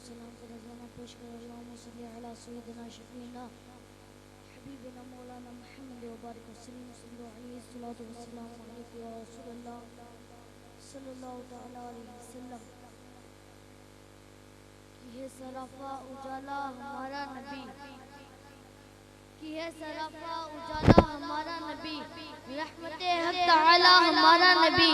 सलाम का नजराना पेश कर अल्लाहुम्मा सल्ली अला सय्यिदिना शफीना हबीबिना मौलाना मुहम्मद व बारिक वसल्लम अलैहि सल्लल्लाहु अलैहि या रसूलल्लाह सल्लल्लाहु तआला अलैहि वसल्लम। कि है सराफा उजाला हमारा नबी, कि है सराफा उजाला हमारा नबी, रहमते हक तआला हमारा नबी,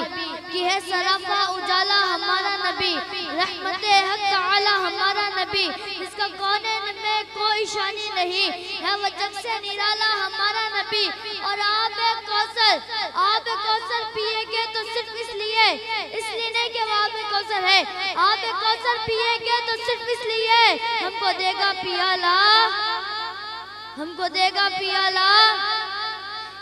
कि है सराफा उजाला हमारा नबी, रहमते हक तआला हमारा नबी, जिसका कौनैन में कोई शानी नहीं है, वो जग से निराला हमारा नबी। और आब कौसर पिएंगे तो सिर्फ इसलिए नहीं कि वो आब कौसर है, आब कौसर पिएंगे तो सिर्फ इसलिए हमको देगा पियाला,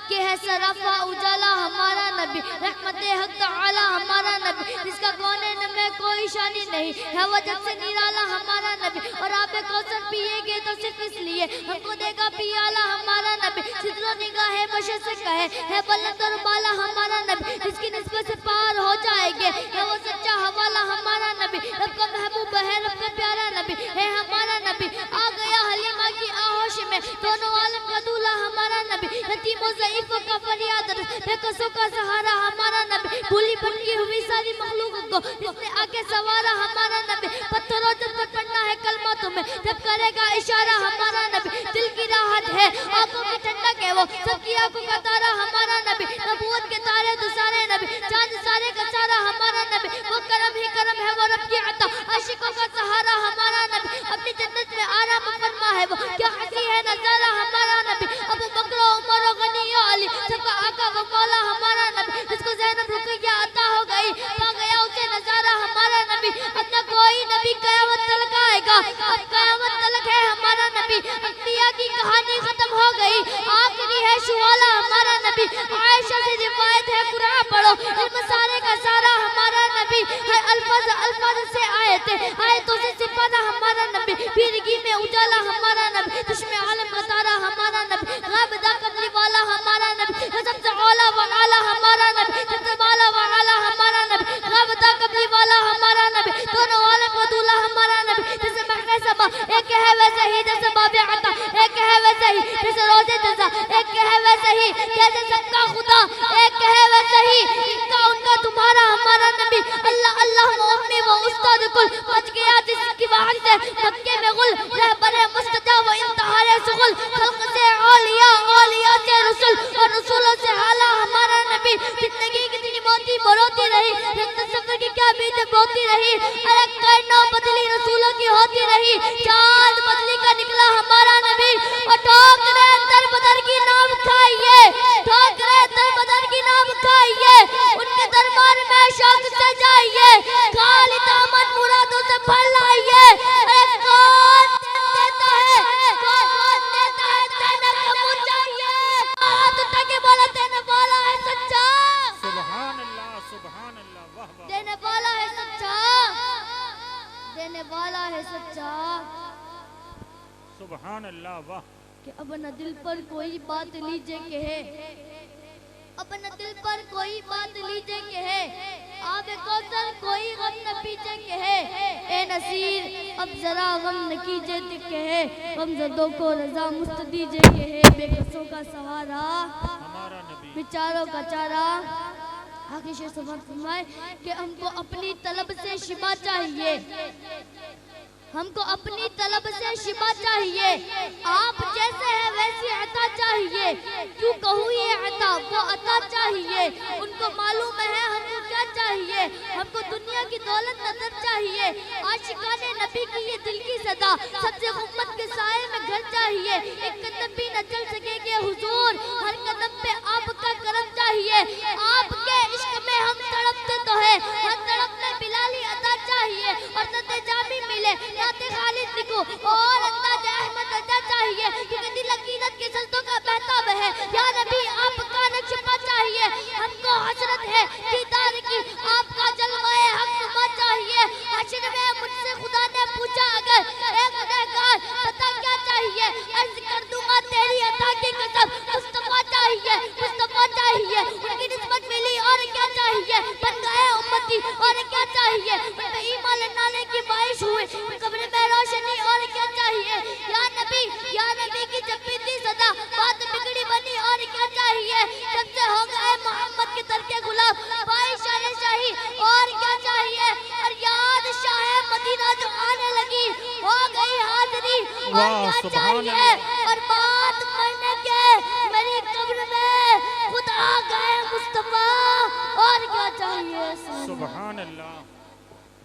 कि है सराफा उजाला हमारा नबी, रहमते हक तआला हमारा नबी, जिसका कौनैन में कोई शानी नहीं है, वो जग से निराला हमारा नबी। और आप कौसर पिएंगे तो सिर्फ इसलिए हमको देगा पियाला हमारा नबी। सिद्रो निगाह है बशर से कहे है बुलंद और बाला हमारा नबी, जिसकी निस्बत से पार हो जाएंगे है वो सच्चा हवाला हमारा नबी। रब का महबूब है, रब का प्यारा नबी है हमारा नबी। आ गया हलीमा की आहोश में दोनों आलम का दूल्हा हमारा नबी, यतीमों ज़ईफ़ों का फरियाद बेकसों का सहारा हमारा नबी। भूली भटकी हुई सारी मखलूक को जिसने आके सवारा हमारा नबी। पत्थरों जब तक पढ़ना है कलमा तुम्हें जब करेगा इशारा हमारा नबी। दिल की राहत है आंखों की ठंडक है वो सबकी आंखों का तारा हमारा नबी। नबूवत के तारे दुसारे नबी, चांद सारे का सारा हमारा नबी। वो करम ही करम है वो रब की अता, आशिकों का सहारा हमारा नबी। अपनी जन्नत में आराम फरमा है वो, क्या हंसी है नजारा हमारा नबी। अबू बकर उमर गनी अली सबका आका वो मौला हमारा नबी, जिसको ज़ैनब रुकैया अता हो गई पा गया उसे नजारा हमारा नबी। अब न कोई नबी क़यामत तलक आएगा, अब क़यामत तलक है हमारा नबी। अंबिया की कहानी खत्म हो गई, आखिरी है शुआला हमारा नबी। आयशा से रिवायत है कुरान पढ़ो इल्म सारे का सारा हमारा नबी। हर अल्फाज से आयतों से सिपाना हमारा नबी। पीरगी में उजाला हमारा नबी, चश्मे आलम का तारा हमारा नबी। गाबदा कमली वाला हमारा नबी, सबसे औला व आला हमारा नबी, सबसे वाला व आला हमारा नबी। गाबदा कमली वाला हमारा नबी, दोनों आलम का दूल्हा हमारा नबी। जैसे महके सबा एक है वैसे ही, जैसे बाबे अता एक है वैसे ही, जैसे रोजे जज़ा एक है वैसे ही, जैसे सबका खुदा एक है वैसे ही। इनका उनका तुम्हारा हमारा नबी। अल्लाह अल्लाह उम्मी व उस्ताद कुल बच गया जिसकी बाहर से मक्के में गुल, रहबर मुस्तजा व इंतहार सुगुल। खल्क से औलिया से रसूल और रसूलों से हाला हमारा नबी। जिंदगी कितनी मोती बरोती रही, सफर की क्या बीत बोती रही। अरे करनो बदली रसूलों की होती रही, चांद बदली का निकला हमारा नबी। और ठोकरे दर बदर की नाम खाइए, ठोकरे दर बदर की नाम खाइए, उनके दरबार में शौक से जाइए, खाली दामन मुरादों से भर लाइए। अरे कौन देता है, कौन देता है, देने को मुझ चाहिए। हाथ उठा के बोला देने वाला है सच्चा, सुभान अल्लाह, वाह वाह। देने वाला है सच्चा, देने वाला है सच्चा। सुभान अल्लाह, वाह। कि अब न दिल पर कोई बात लीजिए कहे, अब न दिल पर कोई बात लीजिए कहे, आब कौसर कोई गम न पीछे कहे। ए नसीर अब जरा गम न कीजिए कहे, गमज़दों को रजा मुफ्त दीजिए कहे। बेकसों का सहारा हमारा नबी, बेचारों का चारा। आखिर शेर फरमाए कि हमको अपनी तलब से शिफा चाहिए, हमको अपनी तलब से शिफा चाहिए। आप जैसे हैं वैसी अता चाहिए, क्यों कहूँ ये अता वो अता चाहिए। उनको मालूम है हमको क्या चाहिए, हमको दुनिया की दौलत नजर चाहिए। आशिकाने नबी की ये दिल की सदा, सबसे उम्मत के साए में घर चाहिए। एक कदम भी न चल सकेंगे हुजूर, हर कदम पे आपका करम चाहिए। आपके इश्क में हम तड़पते तो है, हर तड़प में बिलाली अता चाहिए। और सत्य जामी मिले नाते खालिद लिखो और अंदाज अहमद अदा चाहिए, क्योंकि दिल अकीदत के सजदों का बहताब है। या नबी आपका नक्शा चाहिए, हमको हसरत है दीदार की, आपका जलवाए हक नुमा चाहिए। हश्र में मुझसे खुदा ने पूछा अगर ए गुनहगार पता क्या चाहिए, अर्ज कर दूंगा तेरी अता की कसम, मुस्तफा चाहिए, मुस्तफा चाहिए। उनकी निस्बत मिली और क्या चाहिए, बन गए उम्मती और क्या चाहिए। उनमें ईमान लाने की बारिश हुई, कब्र में नबी की जब भी थी सदा बात बिगड़ी बनी और क्या चाहिए जब से हो गए मोहम्मद के दर के गुलाम भाई शान शाही और क्या चाहिए और याद शाह मदीना जो आने लगी हो गई हाजिरी और वाह, क्या सुभान चाहिए अल्लाह। और बात करने के मेरी कब्र में खुद आ गए मुस्तफा और क्या चाहिए सुभान अल्लाह।